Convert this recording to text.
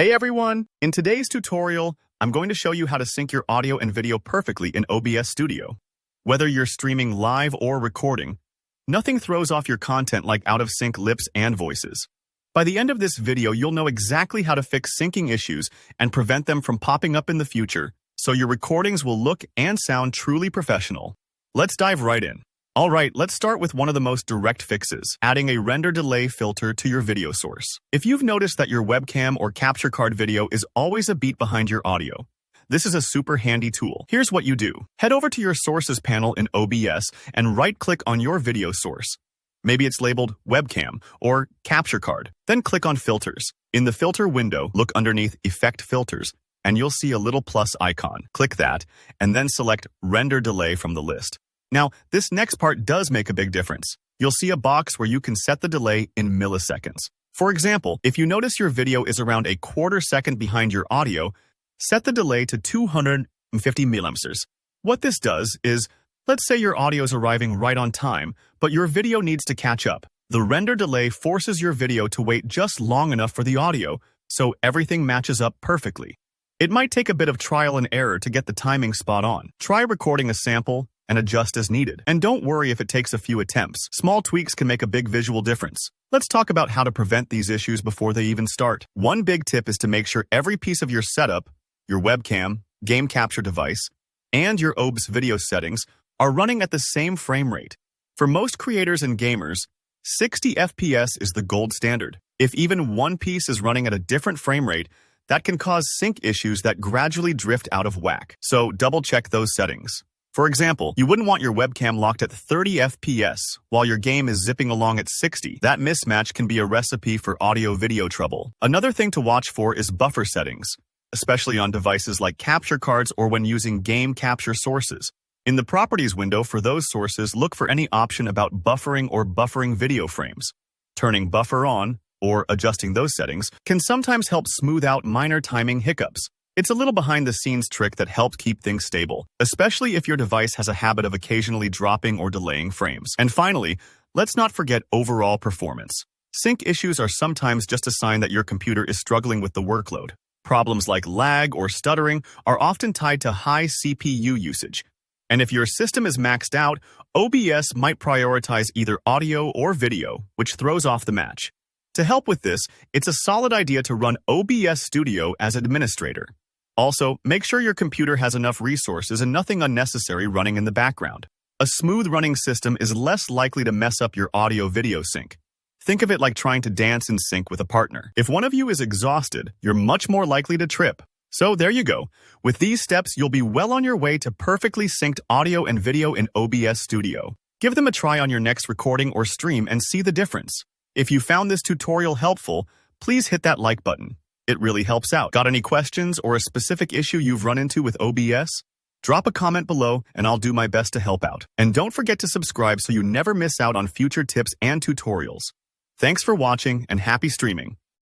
Hey everyone! In today's tutorial, I'm going to show you how to sync your audio and video perfectly in OBS Studio. Whether you're streaming live or recording, nothing throws off your content like out-of-sync lips and voices. By the end of this video, you'll know exactly how to fix syncing issues and prevent them from popping up in the future, so your recordings will look and sound truly professional. Let's dive right in. Alright, let's start with one of the most direct fixes, adding a render delay filter to your video source. If you've noticed that your webcam or capture card video is always a beat behind your audio, this is a super handy tool. Here's what you do. Head over to your Sources panel in OBS and right-click on your video source. Maybe it's labeled Webcam or Capture Card. Then click on Filters. In the Filter window, look underneath Effect Filters, and you'll see a little plus icon. Click that, and then select Render Delay from the list. Now, this next part does make a big difference. You'll see a box where you can set the delay in milliseconds. For example, if you notice your video is around a quarter second behind your audio, set the delay to 250 milliamperes. What this does is, let's say your audio is arriving right on time, but your video needs to catch up. The render delay forces your video to wait just long enough for the audio, so everything matches up perfectly. It might take a bit of trial and error to get the timing spot on. Try recording a sample and adjust as needed. And don't worry if it takes a few attempts. Small tweaks can make a big visual difference. Let's talk about how to prevent these issues before they even start. One big tip is to make sure every piece of your setup, your webcam, game capture device, and your OBS video settings are running at the same frame rate. For most creators and gamers, 60 FPS is the gold standard. If even one piece is running at a different frame rate, that can cause sync issues that gradually drift out of whack. So double-check those settings. For example, you wouldn't want your webcam locked at 30 FPS while your game is zipping along at 60. That mismatch can be a recipe for audio-video trouble. Another thing to watch for is buffer settings, especially on devices like capture cards or when using game capture sources. In the Properties window for those sources, look for any option about buffering or buffering video frames. Turning buffer on, or adjusting those settings, can sometimes help smooth out minor timing hiccups. It's a little behind-the-scenes trick that helps keep things stable, especially if your device has a habit of occasionally dropping or delaying frames. And finally, let's not forget overall performance. Sync issues are sometimes just a sign that your computer is struggling with the workload. Problems like lag or stuttering are often tied to high CPU usage. And if your system is maxed out, OBS might prioritize either audio or video, which throws off the match. To help with this, it's a solid idea to run OBS Studio as administrator. Also, make sure your computer has enough resources and nothing unnecessary running in the background. A smooth running system is less likely to mess up your audio-video sync. Think of it like trying to dance in sync with a partner. If one of you is exhausted, you're much more likely to trip. So there you go. With these steps, you'll be well on your way to perfectly synced audio and video in OBS Studio. Give them a try on your next recording or stream and see the difference. If you found this tutorial helpful, please hit that like button. It really helps out. Got any questions or a specific issue you've run into with OBS? Drop a comment below and I'll do my best to help out. And don't forget to subscribe so you never miss out on future tips and tutorials. Thanks for watching and happy streaming.